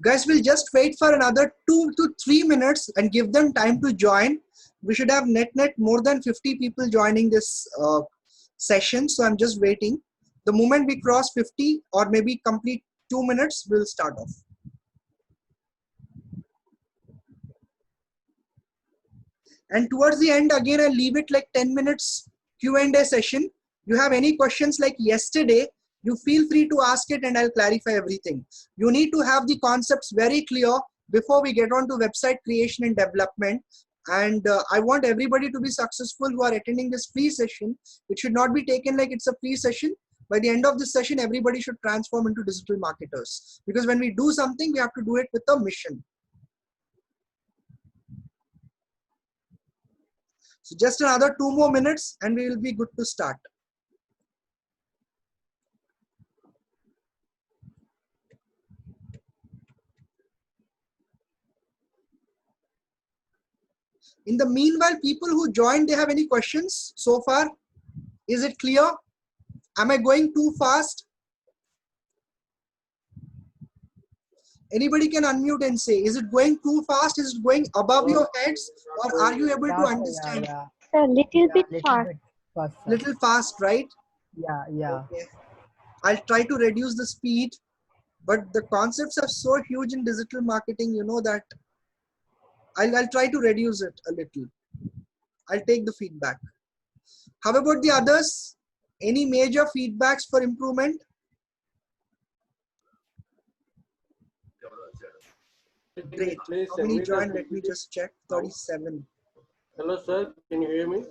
Guys, we'll just wait for another 2 to 3 minutes and give them time to join. We should have net more than 50 people joining this session. So I'm just waiting. The moment we cross 50 or maybe complete 2 minutes, we'll start off. And towards the end, again, I'll leave it like 10 minutes Q&A session. You have any questions like yesterday, you feel free to ask it and I'll clarify everything. You need to have the concepts very clear before we get on to website creation and development. And I want everybody to be successful who are attending this free session. It should not be taken like it's a free session. By the end of this session, everybody should transform into digital marketers. Because when we do something, we have to do it with a mission. So just another 2 more minutes and we will be good to start. In the meanwhile, people who joined, they have any questions so far? Is it clear? Am I going too fast? Anybody can unmute and say, is it going too fast? Is it going above your heads? Or are you able to understand? Sir, little bit fast. Little fast, right? Yeah. Okay. I'll try to reduce the speed, but the concepts are so huge in digital marketing, you know that I'll try to reduce it a little. I'll take the feedback. How about the others? Any major feedbacks for improvement? Great. How many joined? Let me just check. 37. Hello, sir. Can you hear me?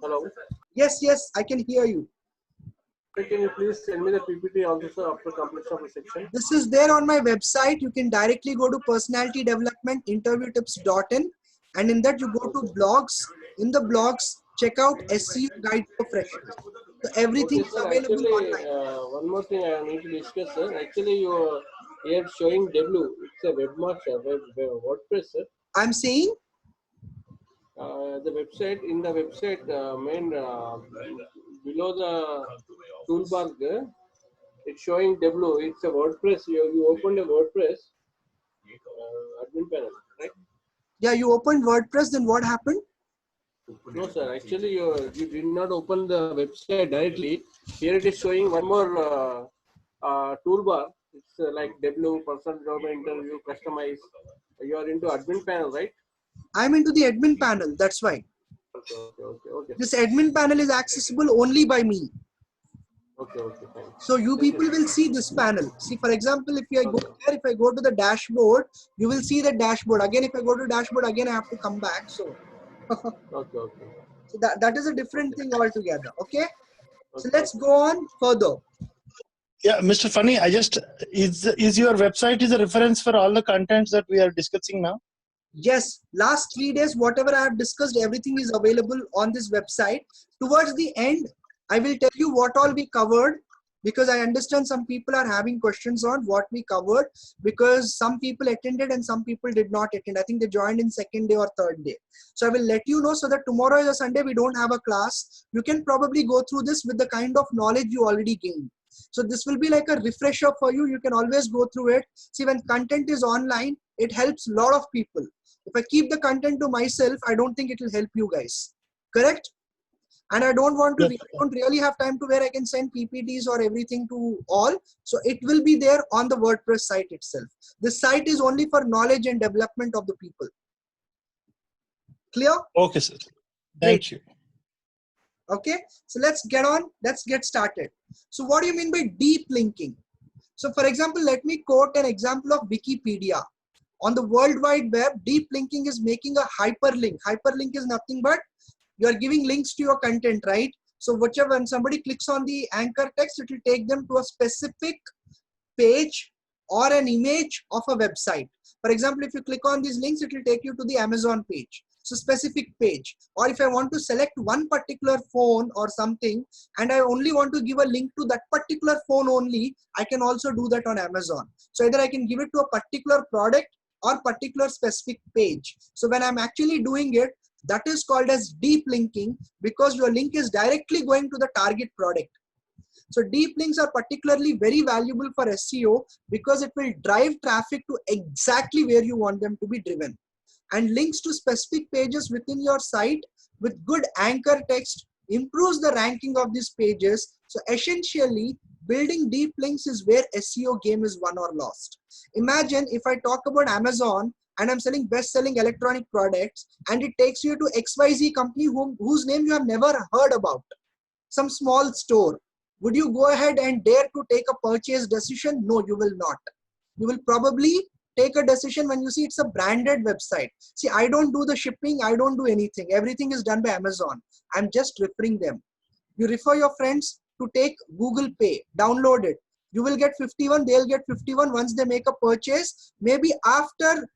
Hello. Yes, I can hear you. Can you please send me the PPT also, sir, after completion of the section? This is there on my website. You can directly go to personality development interviewtips.in, and in that you go to blogs. In the blogs, check out SEO guide for freshers. So everything is available online. One more thing I need to discuss, sir. Actually, you are showing W. It's a webmaster, WordPress, sir. I'm saying? The website, in the website, main below the toolbar there, it's showing W. It's a WordPress. You opened a WordPress admin panel, right? Yeah, you opened WordPress, then what happened? No, sir. Actually, you did not open the website directly. Here it is showing one more toolbar. It's like W, personal domain interview, customize. You are into admin panel, right? I'm into the admin panel. That's why. Okay. This admin panel is accessible only by me. Okay, fine. So you people will see this panel. See, for example, if I go there, if I go to the dashboard, you will see the dashboard. Again, if I go to dashboard, again I have to come back. So, okay. So that is a different thing altogether. Okay. So let's go on further. Yeah, Mr. Funny, is your website is a reference for all the contents that we are discussing now? Yes, last 3 days, whatever I have discussed, everything is available on this website. Towards the end, I will tell you what all we covered, because I understand some people are having questions on what we covered, because some people attended and some people did not attend. I think they joined in second day or third day. So I will let you know, so that tomorrow is a Sunday, we don't have a class. You can probably go through this with the kind of knowledge you already gained. So this will be like a refresher for you. You can always go through it. See, when content is online, it helps a lot of people. If I keep the content to myself, I don't think it will help you guys. Correct? And I don't want to, I don't really have time to where I can send PPTs or everything to all. So it will be there on the WordPress site itself. This site is only for knowledge and development of the people. Clear? Okay, sir. Thank you. Okay, so let's get started. So what do you mean by deep linking? So for example, let me quote an example of Wikipedia. On the World Wide Web, deep linking is making a hyperlink. Hyperlink is nothing but you are giving links to your content, right? So when somebody clicks on the anchor text, it will take them to a specific page or an image of a website. For example, if you click on these links, it will take you to the Amazon page. So specific page. Or if I want to select one particular phone or something, and I only want to give a link to that particular phone only, I can also do that on Amazon. So either I can give it to a particular product or particular specific page. So when I'm actually doing it, that is called as deep linking, because your link is directly going to the target product. So deep links are particularly very valuable for SEO because it will drive traffic to exactly where you want them to be driven. And links to specific pages within your site with good anchor text improves the ranking of these pages. So essentially, building deep links is where SEO game is won or lost. Imagine if I talk about Amazon and I'm selling best-selling electronic products and it takes you to XYZ company whose name you have never heard about, some small store. Would you go ahead and dare to take a purchase decision? No, you will not. You will probably take a decision when you see it's a branded website. See, I don't do the shipping, I don't do anything. Everything is done by Amazon. I'm just referring them. You refer your friends to take Google Pay, download it. You will get 51, they'll get 51 once they make a purchase, maybe after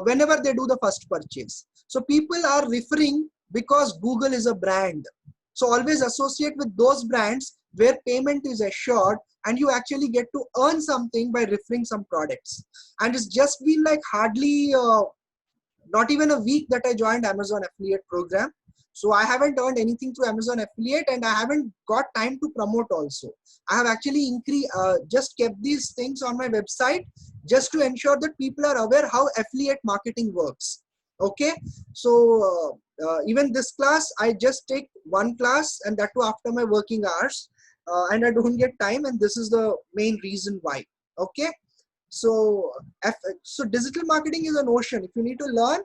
whenever they do the first purchase. So people are referring because Google is a brand. So always associate with those brands where payment is assured and you actually get to earn something by referring some products. And it's just been like hardly not even a week that I joined Amazon affiliate program. So I haven't earned anything through Amazon affiliate and I haven't got time to promote also. I have actually just kept these things on my website just to ensure that people are aware how affiliate marketing works. Okay, so even this class, I just take one class and that too after my working hours and I don't get time, and this is the main reason why. Okay, so digital marketing is an ocean. If you need to learn,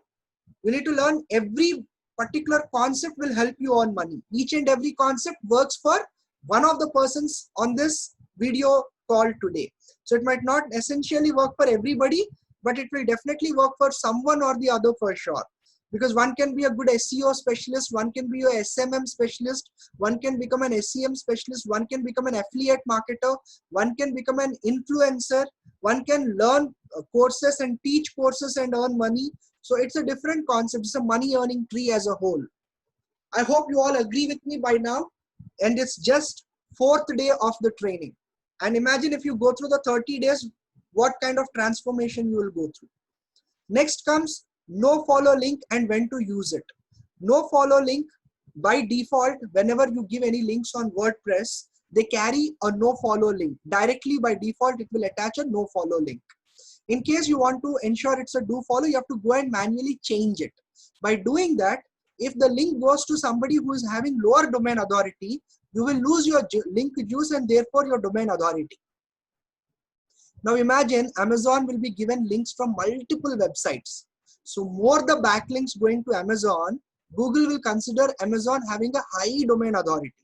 you need to learn every particular concept will help you earn money. Each and every concept works for one of the persons on this video call today. So it might not essentially work for everybody, but it will definitely work for someone or the other for sure. Because one can be a good SEO specialist, one can be a SMM specialist, one can become an SEM specialist, one can become an affiliate marketer, one can become an influencer, one can learn courses and teach courses and earn money. So it's a different concept. It's a money earning tree as a whole. I hope you all agree with me by now. And it's just 4th day of the training. And imagine if you go through the 30 days, what kind of transformation you will go through. Next comes no follow link and when to use it. No follow link by default, whenever you give any links on WordPress, they carry a no follow link. Directly by default, it will attach a no follow link. In case you want to ensure it's a do follow, you have to go and manually change it. By doing that, if the link goes to somebody who is having lower domain authority, you will lose your link juice and therefore your domain authority. Now imagine Amazon will be given links from multiple websites. So more the backlinks going to Amazon, Google will consider Amazon having a high domain authority.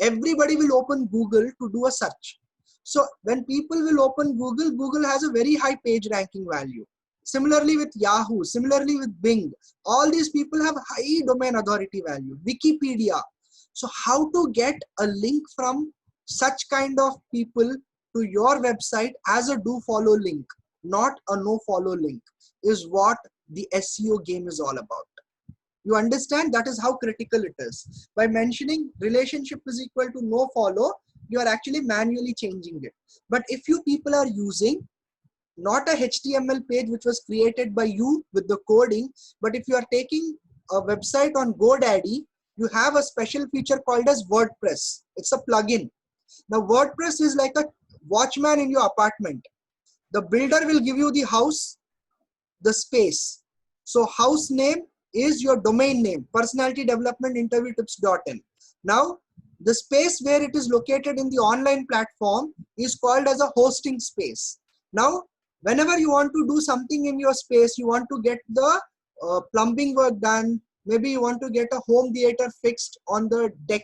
Everybody will open Google to do a search. So when people will open Google, Google has a very high page ranking value. Similarly with Yahoo, similarly with Bing, all these people have high domain authority value. Wikipedia. So how to get a link from such kind of people to your website as a do follow link, not a no follow link, is what the SEO game is all about. You understand? That is how critical it is. By mentioning relationship is equal to no follow, you are actually manually changing it. But if you people are using not a HTML page which was created by you with the coding, but if you are taking a website on GoDaddy, you have a special feature called as WordPress. It's a plugin. Now WordPress is like a watchman in your apartment. The builder will give you the house, the space. So house name is your domain name, personality development interview tips.in. Now the space where it is located in the online platform is called as a hosting space. Now whenever you want to do something in your space, you want to get the plumbing work done, maybe you want to get a home theater fixed on the deck,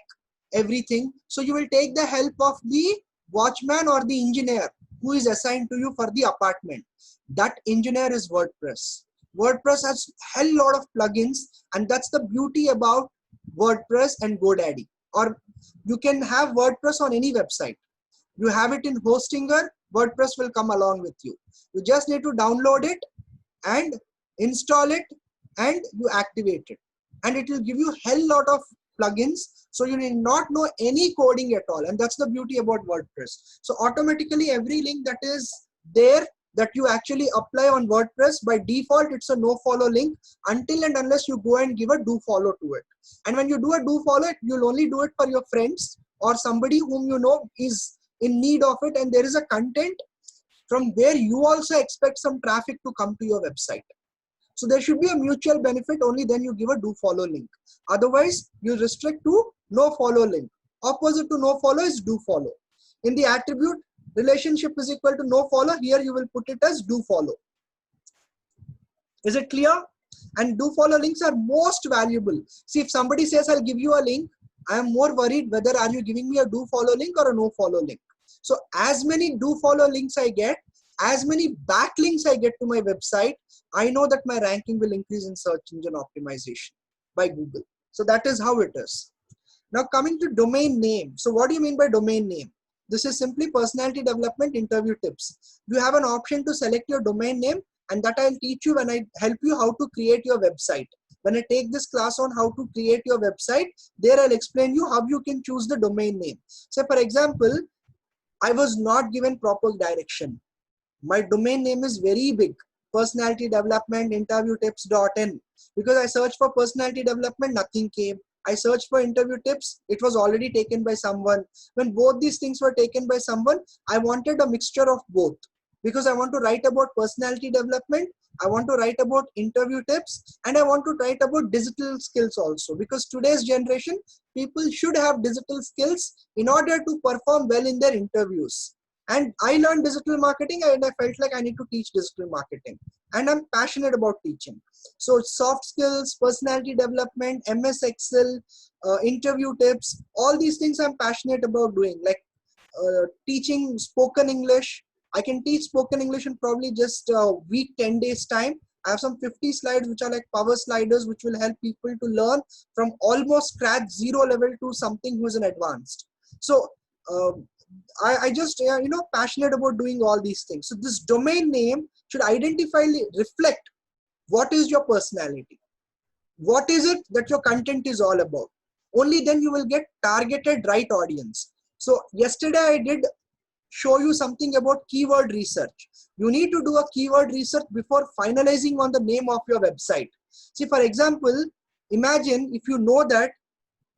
everything. So you will take the help of the watchman or the engineer who is assigned to you for the apartment. That engineer is WordPress. WordPress has a hell lot of plugins, and that's the beauty about WordPress and GoDaddy. Or you can have WordPress on any website. You have it in Hostinger, WordPress will come along with you. You just need to download it and install it and you activate it. And it will give you a hell lot of plugins. So you need not know any coding at all. And that's the beauty about WordPress. So automatically every link that is there that you actually apply on WordPress, by default, it's a no follow link until and unless you go and give a do follow to it. And when you do a do follow, you'll only do it for your friends or somebody whom you know is in need of it, and there is a content from where you also expect some traffic to come to your website. So there should be a mutual benefit, only then you give a do follow link. Otherwise, you restrict to no follow link. Opposite to no follow is do follow. In the attribute, relationship is equal to no follow. Here you will put it as do follow. Is it clear? And do follow links are most valuable. See, if somebody says, I'll give you a link, I am more worried whether are you giving me a do follow link or a no follow link. So as many do follow links I get, as many backlinks I get to my website, I know that my ranking will increase in search engine optimization by Google. So that is how it is. Now coming to domain name. So what do you mean by domain name? This is simply personality development interview tips. You have an option to select your domain name, and that I'll teach you when I help you how to create your website. When I take this class on how to create your website, there I'll explain you how you can choose the domain name. So for example, I was not given proper direction. My domain name is very big, personality development interview tips.in. Because I searched for personality development, nothing came. I searched for interview tips, it was already taken by someone. When both these things were taken by someone, I wanted a mixture of both. Because I want to write about personality development, I want to write about interview tips, and I want to write about digital skills also. Because today's generation, people should have digital skills in order to perform well in their interviews. And I learned digital marketing, and I felt like I need to teach digital marketing. And I'm passionate about teaching. So soft skills, personality development, MS Excel, interview tips, all these things I'm passionate about doing. Like teaching spoken English. I can teach spoken English in probably just a week, 10 days time. I have some 50 slides which are like power sliders, which will help people to learn from almost scratch, 0 level to something who is an advanced. So I just, passionate about doing all these things. So this domain name should reflect what is your personality. What is it that your content is all about? Only then you will get targeted right audience. So yesterday I did show you something about keyword research. You need to do a keyword research before finalizing on the name of your website. See, for example, imagine if you know that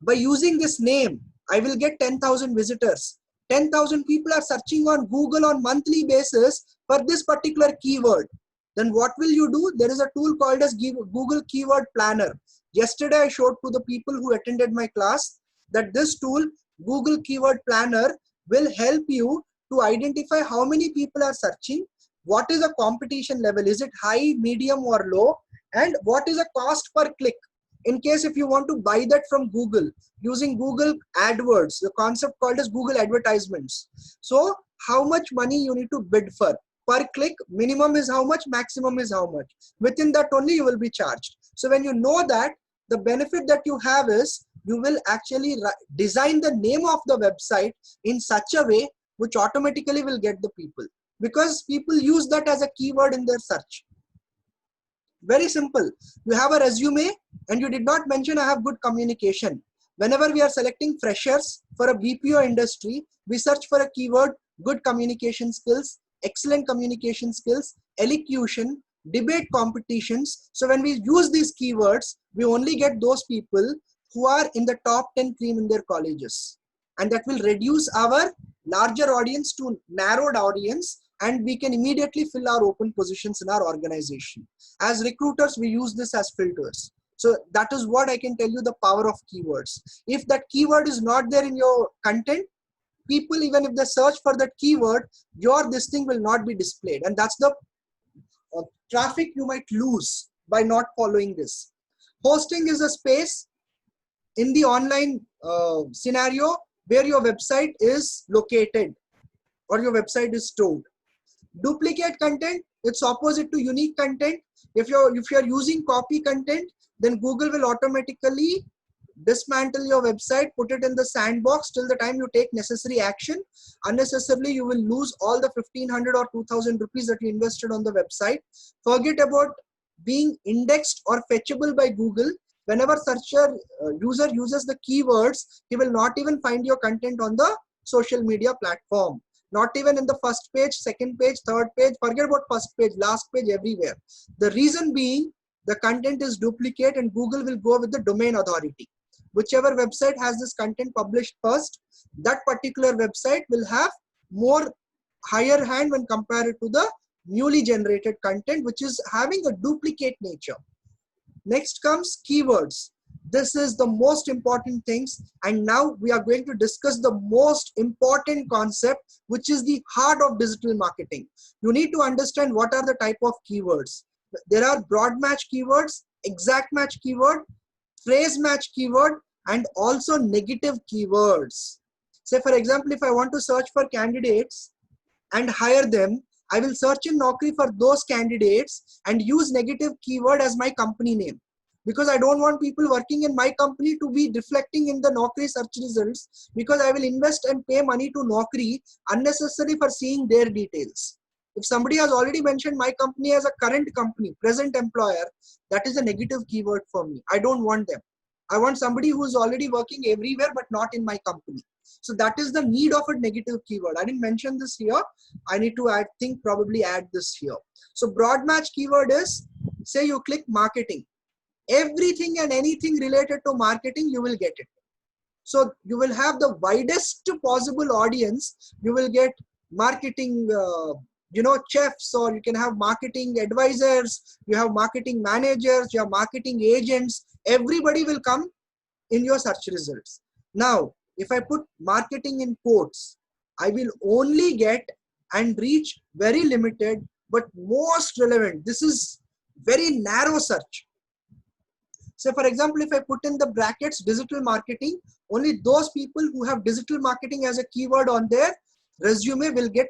by using this name, I will get 10,000 visitors. 10,000 people are searching on Google on monthly basis for this particular keyword. Then what will you do? There is a tool called as Google Keyword Planner. Yesterday I showed to the people who attended my class that this tool, Google Keyword Planner, will help you to identify how many people are searching, what is the competition level, is it high, medium or low, and what is the cost per click. In case if you want to buy that from Google using Google AdWords, the concept called as Google advertisements. So how much money you need to bid for per click, minimum is how much, maximum is how much. Within that only you will be charged. So when you know that, the benefit that you have is you will actually design the name of the website in such a way which automatically will get the people, because people use that as a keyword in their search. Very simple. You have a resume and you did not mention I have good communication. Whenever we are selecting freshers for a BPO industry, we search for a keyword, good communication skills, excellent communication skills, elocution, debate competitions. So when we use these keywords, we only get those people who are in the top 10 cream in their colleges. And that will reduce our larger audience to narrowed audience, and we can immediately fill our open positions in our organization. As recruiters, we use this as filters. So that is what I can tell you, the power of keywords. If that keyword is not there in your content, people, even if they search for that keyword, this thing will not be displayed. And that's the traffic you might lose by not following this. Hosting is a space in the online scenario where your website is located or your website is stored. Duplicate content, it's opposite to unique content. If you're using copy content, then Google will automatically dismantle your website, put it in the sandbox till the time you take necessary action. Unnecessarily, you will lose all the 1,500 or 2,000 rupees that you invested on the website. Forget about being indexed or fetchable by Google. Whenever user uses the keywords, he will not even find your content on the social media platform. Not even in the first page, second page, third page, forget about first page, last page, everywhere. The reason being, the content is duplicate and Google will go with the domain authority. whichever website has this content published first, that particular website will have more higher hand when compared to the newly generated content, which is having a duplicate nature. Next comes keywords. This is the most important things, and now we are going to discuss the most important concept, which is the heart of digital marketing. You need to understand what are the type of keywords. There are broad match keywords, exact match keyword, phrase match keyword, and also negative keywords. Say for example, if I want to search for candidates and hire them, I will search in Naukri for those candidates and use negative keyword as my company name, because I don't want people working in my company to be reflecting in the Naukri search results, because I will invest and pay money to Naukri unnecessarily for seeing their details. If somebody has already mentioned my company as a current company, present employer, that is a negative keyword for me. I don't want them. I want somebody who is already working everywhere but not in my company. So that is the need of a negative keyword. I didn't mention this here. I need to, I think, probably add this here. So broad match keyword is, say you click marketing. Everything and anything related to marketing, you will get it. So you will have the widest possible audience. You will get marketing, chefs, or you can have marketing advisors, you have marketing managers, you have marketing agents. Everybody will come in your search results. Now, if I put marketing in quotes, I will only get and reach very limited but most relevant. This is very narrow search. So for example, if I put in the brackets digital marketing, only those people who have digital marketing as a keyword on their resume will get,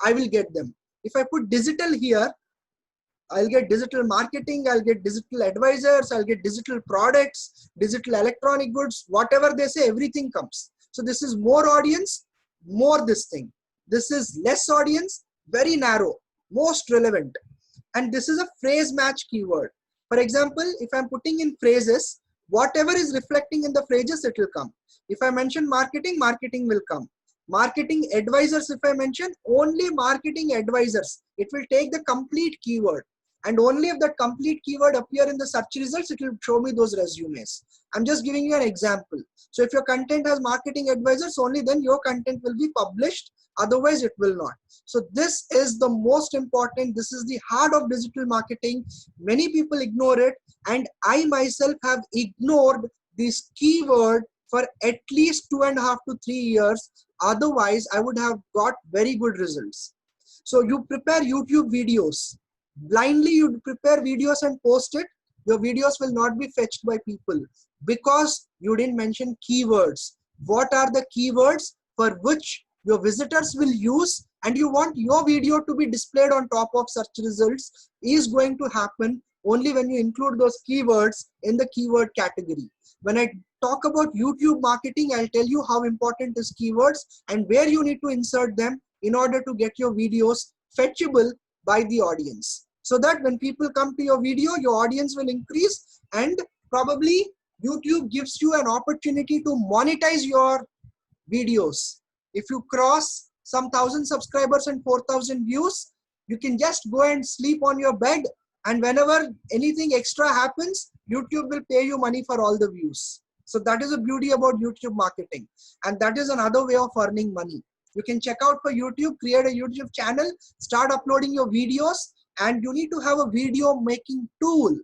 I will get them. If I put digital here, I'll get digital marketing, I'll get digital advisors, I'll get digital products, digital electronic goods, whatever they say, everything comes. So this is more audience, more this thing. This is less audience, very narrow, most relevant. And this is a phrase match keyword. For example, if I'm putting in phrases, whatever is reflecting in the phrases, it will come. If I mention marketing, marketing will come. Marketing advisors, if I mention, only marketing advisors, it will take the complete keyword. And only if that complete keyword appear in the search results, it will show me those resumes. I'm just giving you an example. So if your content has marketing advisors, only then your content will be published. Otherwise, it will not. So this is the most important. This is the heart of digital marketing. Many people ignore it. And I myself have ignored this keyword for at least 2.5 to 3 years. Otherwise, I would have got very good results. So you prepare YouTube videos. Blindly you prepare videos and post it. Your videos will not be fetched by people because you didn't mention keywords. What are the keywords for which your visitors will use, and you want your video to be displayed on top of search results is going to happen only when you include those keywords in the keyword category. When I talk about YouTube marketing, I'll tell you how important is keywords and where you need to insert them in order to get your videos fetchable by the audience. So that when people come to your video, your audience will increase, and probably YouTube gives you an opportunity to monetize your videos. If you cross some 1,000 subscribers and 4,000 views, you can just go and sleep on your bed, and whenever anything extra happens, YouTube will pay you money for all the views. So that is the beauty about YouTube marketing, and that is another way of earning money. You can check out for YouTube, create a YouTube channel, start uploading your videos, and you need to have a video making tool,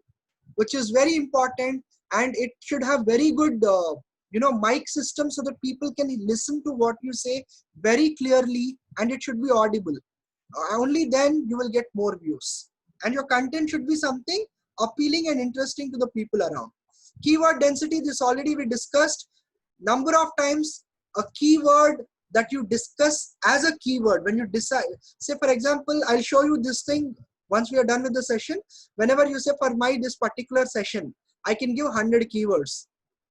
which is very important, and it should have very good mic system so that people can listen to what you say very clearly, and it should be audible. Only then you will get more views, and your content should be something appealing and interesting to the people around. Keyword density, this already we discussed. Number of times a keyword that you discuss as a keyword when you decide. Say for example, I'll show you this thing once we are done with the session. Whenever you say for this particular session, I can give 100 keywords.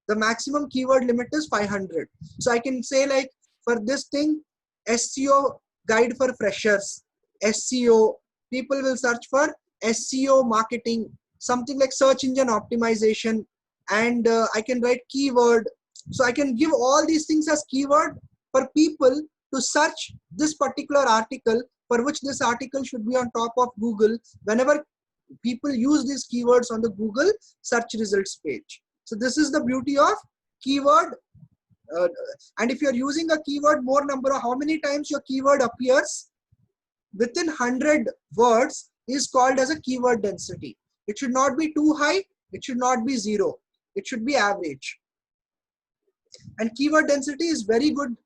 The maximum keyword limit is 500. So I can say like for this thing, SEO guide for freshers, SEO, people will search for SEO marketing, something like search engine optimization, and I can write keyword. So I can give all these things as keyword for people to search this particular article, for which this article should be on top of Google whenever people use these keywords on the Google search results page. So this is the beauty of keyword, and if you're using a keyword, more number of how many times your keyword appears within 100 words is called as a keyword density. It should not be too high, it should not be zero, it should be average. And keyword density is very good,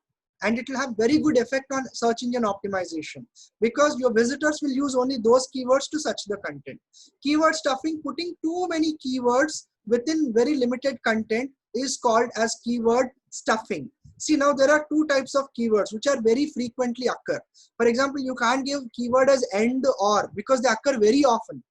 and it will have very good effect on search engine optimization, because your visitors will use only those keywords to search the content. Keyword stuffing, putting too many keywords within very limited content, is called as keyword stuffing. See, now there are two types of keywords which are very frequently occur. For example, you can't give keyword as end or, because they occur very often.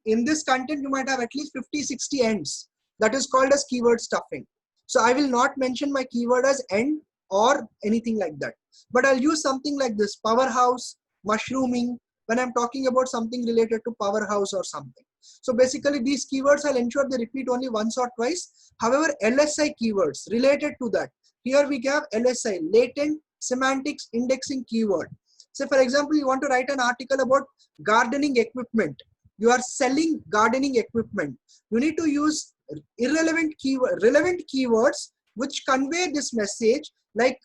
In this content, you might have at least 50-60 ends. That is called as keyword stuffing. So I will not mention my keyword as end or anything like that, but I'll use something like this: powerhouse, mushrooming, when I'm talking about something related to powerhouse or something. So basically these keywords, I'll ensure they repeat only once or twice. However, LSI keywords related to that, here we have LSI, latent semantics indexing keyword. So for example, you want to write an article about gardening equipment. You are selling gardening equipment. You need to use relevant keywords which convey this message, like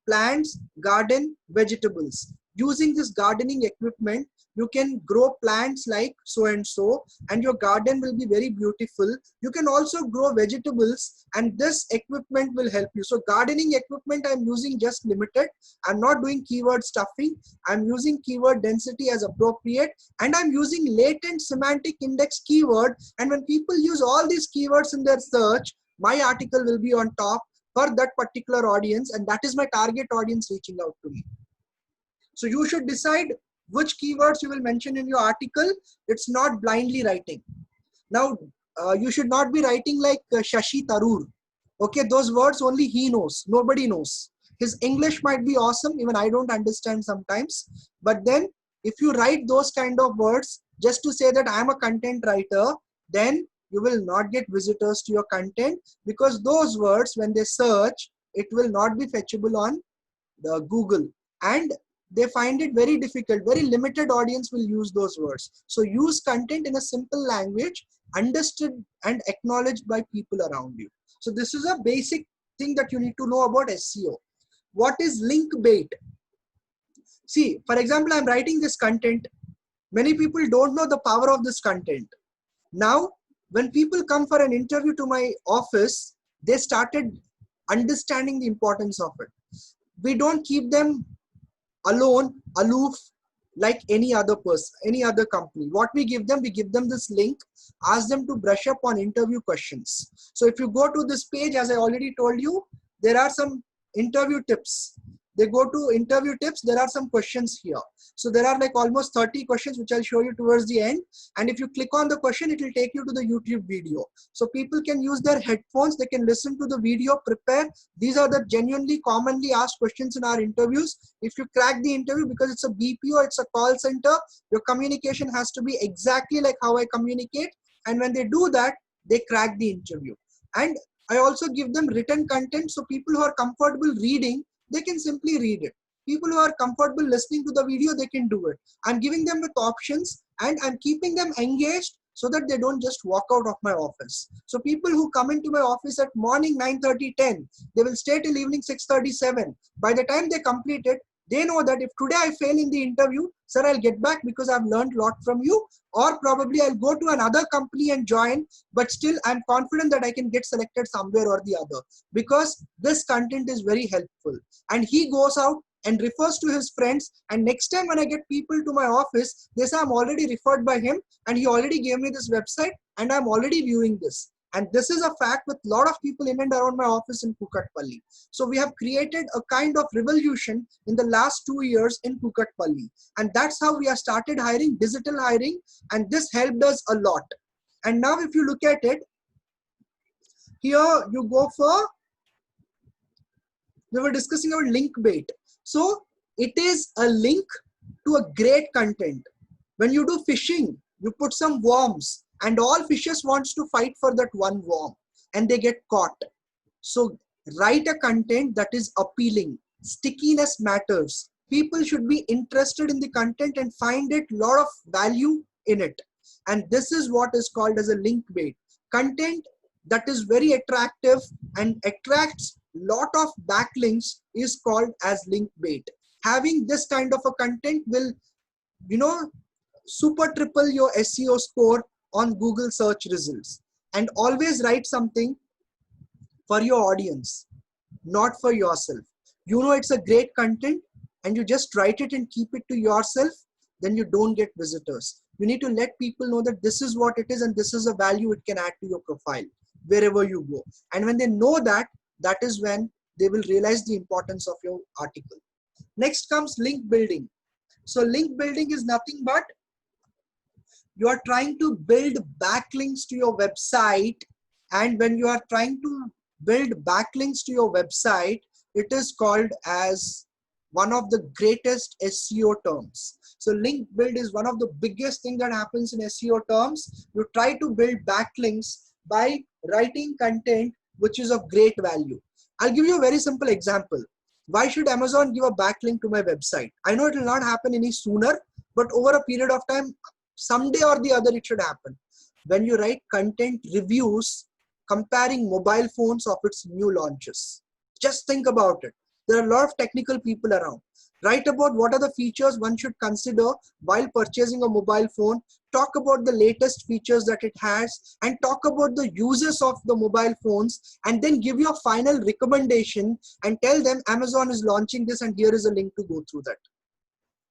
plants, garden, vegetables. Using this gardening equipment, you can grow plants like so and so, and your garden will be very beautiful. You can also grow vegetables, and this equipment will help you. So gardening equipment, I'm using just limited. I'm not doing keyword stuffing. I'm using keyword density as appropriate, and I'm using latent semantic index keyword. And when people use all these keywords in their search, my article will be on top for that particular audience, and that is my target audience reaching out to me. So you should decide which keywords you will mention in your article. It's not blindly writing. Now, you should not be writing like Shashi Tharoor. Okay, those words only he knows. Nobody knows. His English might be awesome. Even I don't understand sometimes. But then if you write those kind of words just to say that I'm a content writer, then you will not get visitors to your content, because those words, when they search, it will not be fetchable on the Google, and they find it very difficult. Very limited audience will use those words. So use content in a simple language, understood and acknowledged by people around you. So this is a basic thing that you need to know about SEO. What is link bait? See, for example, I'm writing this content. Many people don't know the power of this content. Now, when people come for an interview to my office, they started understanding the importance of it. We don't keep them alone, aloof, like any other person, any other company. What we give them this link, ask them to brush up on interview questions. So if you go to this page, as I already told you, there are some interview tips. They go to interview tips, there are some questions here. So there are like almost 30 questions, which I'll show you towards the end. And if you click on the question, it will take you to the YouTube video. So people can use their headphones, they can listen to the video, prepare. These are the genuinely commonly asked questions in our interviews. If you crack the interview, because it's a BPO, it's a call center, your communication has to be exactly like how I communicate. And when they do that, they crack the interview. And I also give them written content, so people who are comfortable reading, they can simply read it. People who are comfortable listening to the video, they can do it. I'm giving them with options, and I'm keeping them engaged so that they don't just walk out of my office. So people who come into my office at morning 9:30, 10, they will stay till evening 6:30, 7. By the time they complete it, they know that if today I fail in the interview, sir, I'll get back because I've learned a lot from you, or probably I'll go to another company and join, but still I'm confident that I can get selected somewhere or the other, because this content is very helpful. And he goes out and refers to his friends, and next time when I get people to my office, they say I'm already referred by him and he already gave me this website and I'm already viewing this. And this is a fact with a lot of people in and around my office in Kukatpalli. So we have created a kind of revolution in the last 2 years in Kukatpalli. And that's how we have started hiring, digital hiring, and this helped us a lot. And now if you look at it, here you go for, we were discussing about link bait. So it is a link to a great content. When you do fishing, you put some worms, and all fishes wants to fight for that one worm, and they get caught. So write a content that is appealing. Stickiness matters. People should be interested in the content and find it lot of value in it. And this is what is called as a link bait. Content that is very attractive and attracts lot of backlinks is called as link bait. Having this kind of a content will, you know, super triple your SEO score on Google search results. And always write something for your audience, not for yourself. You know it's a great content and you just write it and keep it to yourself, then you don't get visitors. You need to let people know that this is what it is and this is a value it can add to your profile wherever you go. And when they know that, that is when they will realize the importance of your article. Next comes link building. So link building is nothing but you are trying to build backlinks to your website, and when you are trying to build backlinks to your website, it is called as one of the greatest SEO terms. So link build is one of the biggest thing that happens in SEO terms. You try to build backlinks by writing content which is of great value. I'll give you a very simple example. Why should Amazon give a backlink to my website? I know it will not happen any sooner, but over a period of time, someday or the other it should happen. When you write content reviews comparing mobile phones of its new launches, just think about it. There are a lot of technical people around. Write about what are the features one should consider while purchasing a mobile phone. Talk about the latest features that it has and talk about the uses of the mobile phones, and then give your final recommendation and tell them Amazon is launching this and here is a link to go through that.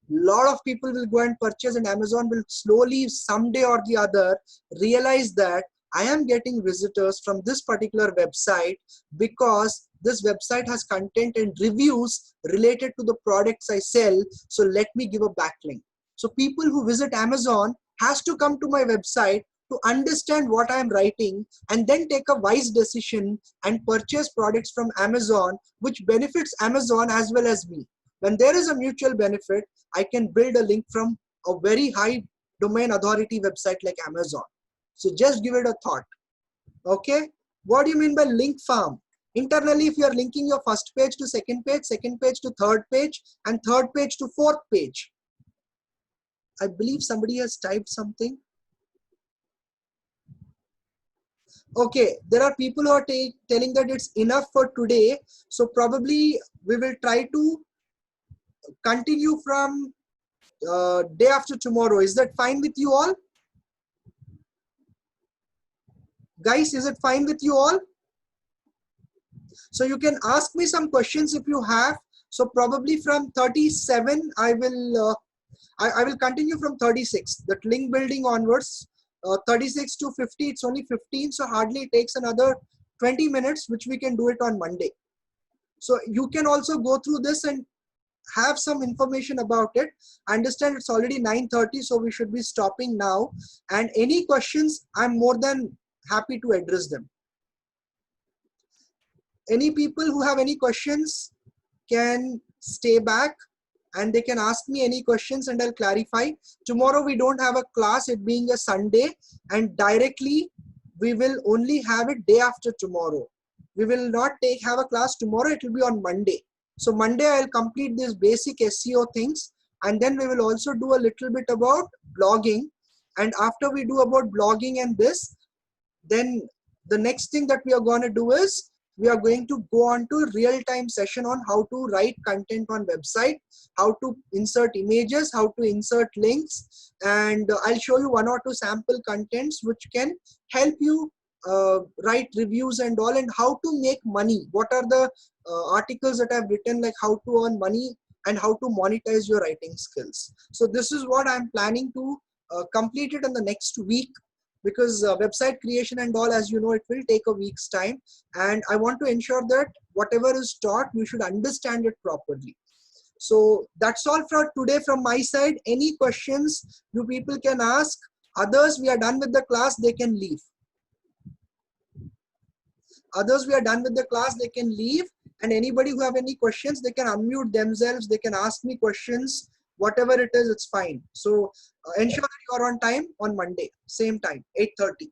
Lot of people will go and purchase, and Amazon will slowly someday or the other realize that I am getting visitors from this particular website because this website has content and reviews related to the products I sell. So let me give a backlink. So people who visit Amazon has to come to my website to understand what I am writing and then take a wise decision and purchase products from Amazon, which benefits Amazon as well as me. When there is a mutual benefit, I can build a link from a very high domain authority website like Amazon. So just give it a thought. Okay. What do you mean by link farm? Internally, if you are linking your first page to second page to third page, and third page to fourth page. I believe somebody has typed something. Okay, there are people who are telling that it's enough for today. So probably we will try to continue from day after tomorrow. Is that fine with you all? Guys, is it fine with you all? So you can ask me some questions if you have. So probably from 37, I will continue from 36. That link building onwards, 36 to 50. It's only 15, so hardly it takes another 20 minutes, which we can do it on Monday. So you can also go through this and have some information about it. I understand it's already 9:30, so we should be stopping now. And any questions, I'm more than happy to address them. Any people who have any questions can stay back and they can ask me any questions and I'll clarify. Tomorrow we don't have a class, it being a Sunday, and directly we will only have it day after tomorrow. We will not have a class tomorrow, it will be on Monday. So Monday I'll complete these basic SEO things, and then we will also do a little bit about blogging. And after we do about blogging and this, then the next thing that we are going to do is we are going to go on to real-time session on how to write content on website, how to insert images, how to insert links, and I'll show you 1 or 2 sample contents which can help you write reviews and all, and how to make money. What are the articles that I've written, like how to earn money and how to monetize your writing skills. So this is what I'm planning to complete it in the next week, because website creation and all, as you know, it will take a week's time, and I want to ensure that whatever is taught, you should understand it properly. So that's all for today from my side. Any questions you people can ask. Others, we are done with the class, they can leave. Others, we are done with the class, they can leave. And anybody who have any questions, they can unmute themselves, they can ask me questions. Whatever it is, it's fine. So ensure that you are on time on Monday, same time, 8:30.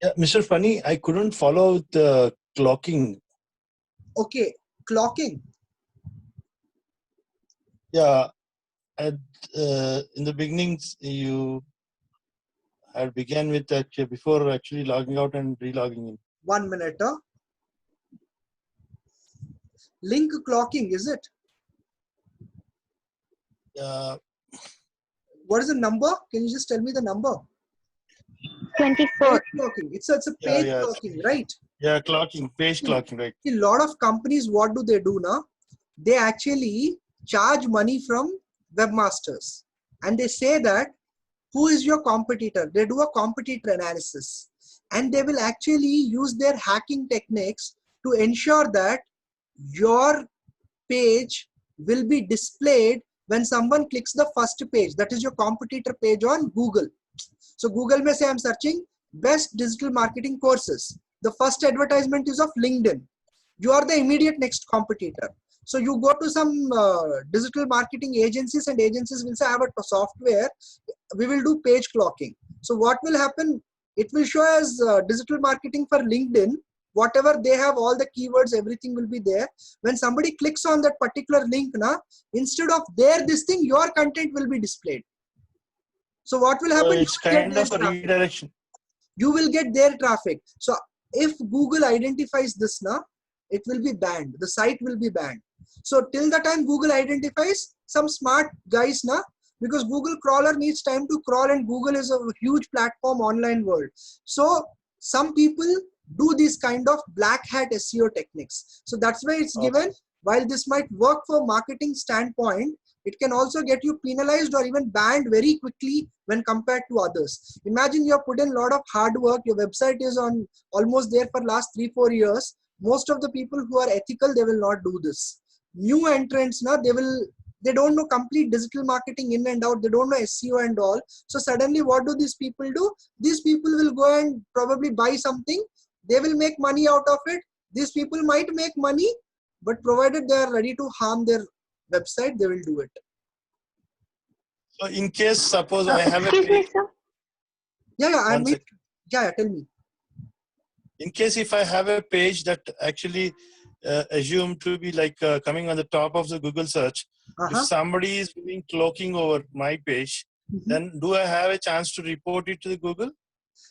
Yeah, Mr. Funny, I couldn't follow the clocking. Okay, clocking. Yeah, at in the beginnings you I'll begin with that before actually logging out and re-logging in. 1 minute. Link clocking, is it? What is the number? Can you just tell me the number? 24. Page clocking. It's a page Yeah. clocking, right? Yeah, clocking, page clocking, right? A lot of companies, what do they do now? They actually charge money from webmasters, and they say that who is your competitor? They do a competitor analysis, and they will actually use their hacking techniques to ensure that your page will be displayed when someone clicks the first page. That is your competitor page on Google. So Google may say I'm searching best digital marketing courses. The first advertisement is of LinkedIn. You are the immediate next competitor. So you go to some digital marketing agencies, and agencies will say I have a software, we will do page clocking. So what will happen? It will show as digital marketing for LinkedIn. Whatever they have, all the keywords, everything will be there. When somebody clicks on that particular link, instead of this thing, your content will be displayed. So what will happen? It's kind of a redirection. You will get their traffic. So if Google identifies this, it will be banned. The site will be banned. So till the time Google identifies, some smart guys, because Google crawler needs time to crawl, and Google is a huge platform, online world. So some people do these kind of black hat SEO techniques. So that's why it's given. While this might work for marketing standpoint, it can also get you penalized or even banned very quickly when compared to others. Imagine you have put in a lot of hard work. Your website is on almost there for last 3-4 years. Most of the people who are ethical, they will not do this. New entrants, they don't know complete digital marketing in and out. They don't know SEO and all. So suddenly what do these people do? These people will go and probably buy something. They will make money out of it. These people might make money, but provided they are ready to harm their website, they will do it. So in case, suppose I have a Excuse me, page. sir. Yeah, tell me. In case if I have a page that actually assumed to be like coming on the top of the Google search, if somebody is doing cloaking over my page, then do I have a chance to report it to the Google?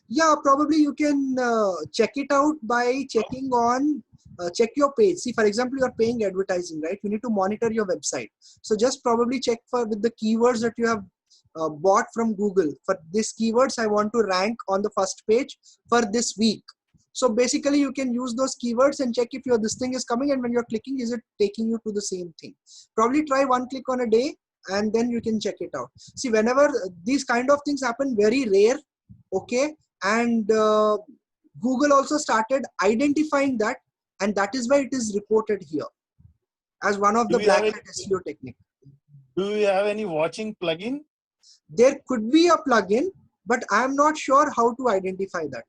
Yeah, probably you can check it out by checking on, check your page. See, for example, you are paying advertising, right? You need to monitor your website. So just probably check with the keywords that you have bought from Google. For these keywords, I want to rank on the first page for this week. So basically you can use those keywords and check if this thing is coming, and when you're clicking, is it taking you to the same thing? Probably try 1 click on a day, and then you can check it out. See, whenever these kind of things happen, very rare, okay? And Google also started identifying that, and that is why it is reported here as one of the black hat SEO technique. Do you have any watching plugin? There could be a plugin, but I am not sure how to identify that,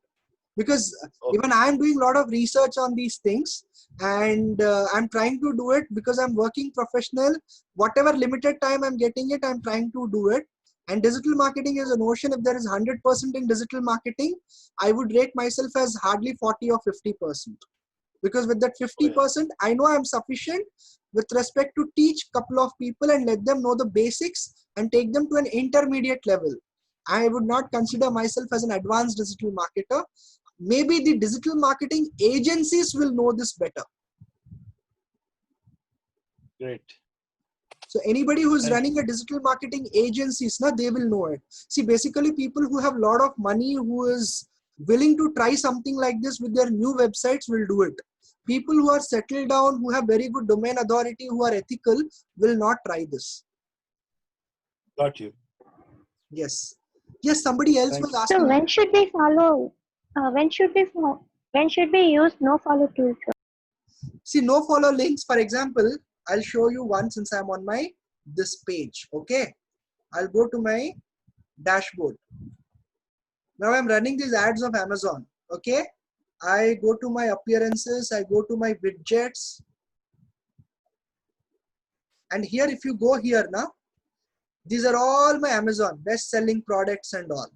because even I am doing a lot of research on these things, and I'm trying to do it because I'm working professional. Whatever limited time I'm getting it, I'm trying to do it. And digital marketing is a notion. If there is 100% in digital marketing, I would rate myself as hardly 40 or 50%. Because with that 50%, I know I'm sufficient with respect to teach a couple of people and let them know the basics and take them to an intermediate level. I would not consider myself as an advanced digital marketer. Maybe the digital marketing agencies will know this better. Great. So anybody who is running a digital marketing agencies, they will know it. See, basically people who have a lot of money, who is willing to try something like this with their new websites will do it. People who are settled down, who have very good domain authority, who are ethical, will not try this. Got you. Yes. Yes, somebody else was asking. So when should we follow? When should we use no follow tools? See, no follow links, for example, I'll show you one since I'm on this page. Okay. I'll go to my dashboard. Now I'm running these ads of Amazon. Okay. I go to my appearances. I go to my widgets. And here, if you go here now, these are all my Amazon best selling products and all.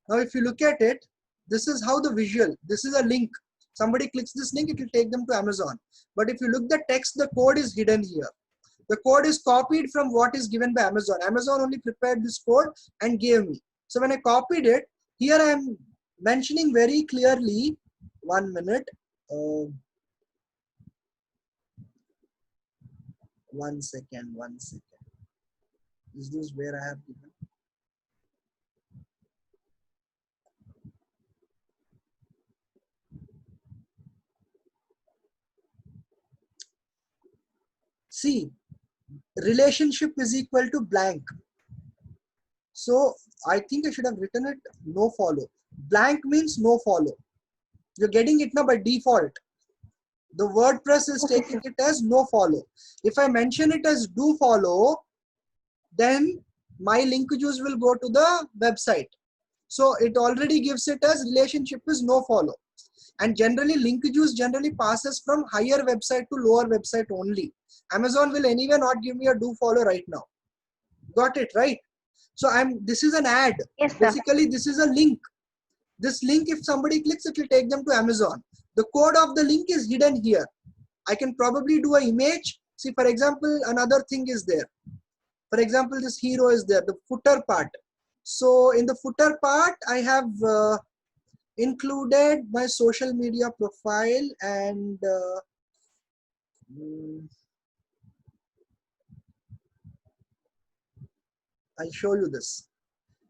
Now, if you look at it, this is how the visual, this is a link. Somebody clicks this link, it will take them to Amazon. But if you look the text, the code is hidden here. The code is copied from what is given by Amazon. Amazon only prepared this code and gave me. So when I copied it, here I am mentioning very clearly, 1 minute, 1 second, 1 second. Is this where I have given? See, relationship is equal to blank. So I think I should have written it no follow. Blank means no follow. You're getting it now by default. The WordPress is taking it as no follow. If I mention it as do follow, then my link juice will go to the website. So it already gives it as relationship is no follow. And generally link juice generally passes from higher website to lower website only. Amazon will anyway not give me a do follow right now. Got it, right? So this is an ad. Yes, sir. Basically, this is a link. This link, if somebody clicks, it will take them to Amazon. The code of the link is hidden here. I can probably do an image. See, for example, another thing is there. For example, this hero is there, the footer part. So in the footer part, I have included my social media profile and I'll show you this.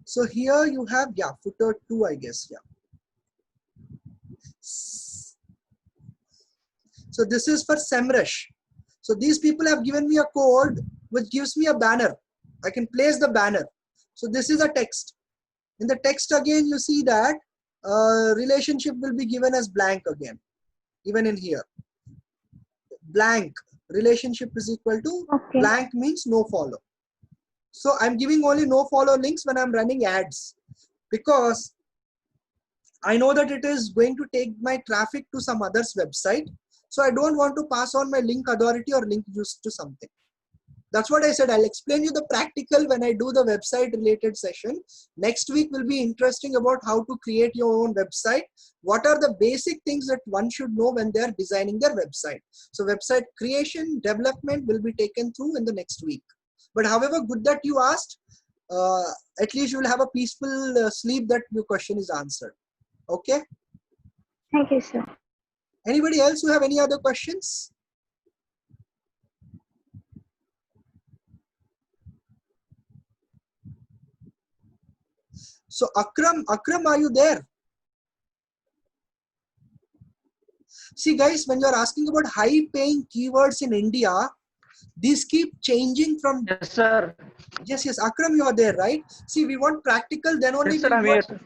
So here you have, yeah, footer 2, I guess, yeah. So this is for SEMrush. So these people have given me a code which gives me a banner. I can place the banner. So this is a text. In the text again, you see that relationship will be given as blank again, even in here. Blank, relationship is equal to blank means no follow. So I'm giving only no follow links when I'm running ads, because I know that it is going to take my traffic to some other's website. So I don't want to pass on my link authority or link juice to something. That's what I said. I'll explain you the practical when I do the website related session. Next week will be interesting about how to create your own website. What are the basic things that one should know when they're designing their website? So website creation, development will be taken through in the next week. But however, good that you asked, at least you will have a peaceful sleep that your question is answered. Okay? Thank you, sir. Anybody else who have any other questions? So Akram, are you there? See guys, when you are asking about high paying keywords in India, these keep changing from... Yes, sir. Yes, Akram, you are there, right? See, we want practical, then only Yes, sir, we I'm want here.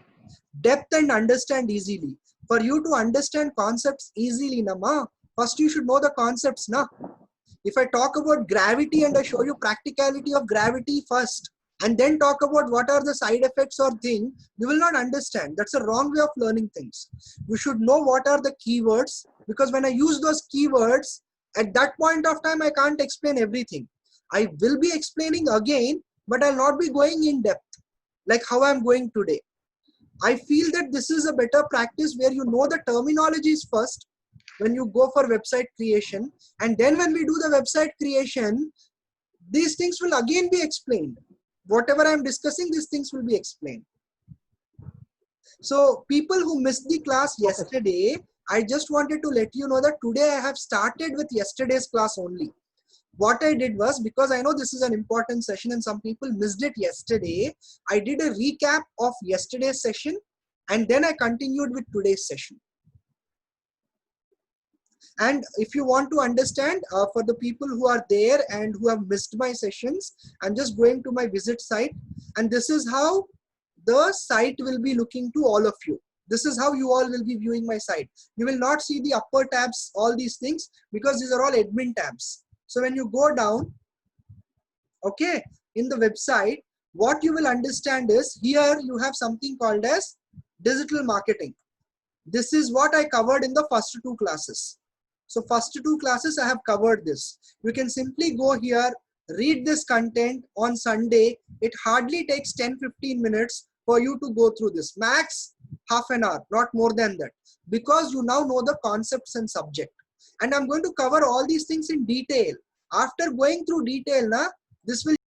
depth and understand easily. For you to understand concepts easily, Nama, first you should know the concepts, na? If I talk about gravity and I show you practicality of gravity first, and then talk about what are the side effects or thing, you will not understand. That's a wrong way of learning things. You should know what are the keywords, because when I use those keywords, at that point of time, I can't explain everything. I will be explaining again, but I'll not be going in depth, like how I'm going today. I feel that this is a better practice where you know the terminologies first when you go for website creation, and then when we do the website creation, these things will again be explained. Whatever I'm discussing, these things will be explained. So people who missed the class yesterday, I just wanted to let you know that today I have started with yesterday's class only. What I did was, because I know this is an important session and some people missed it yesterday, I did a recap of yesterday's session and then I continued with today's session. And if you want to understand, for the people who are there and who have missed my sessions, I'm just going to my visit site, and this is how the site will be looking to all of you. This is how you all will be viewing my site. You will not see the upper tabs, all these things, because these are all admin tabs. So when you go down, okay, in the website, what you will understand is here you have something called as digital marketing. This is what I covered in the first two classes. So first two classes I have covered this. You can simply go here, read this content on Sunday. It hardly takes 10-15 minutes for you to go through this. Max half an hour, not more than that, because you now know the concepts and subject. And I'm going to cover all these things in detail. After going through detail, this will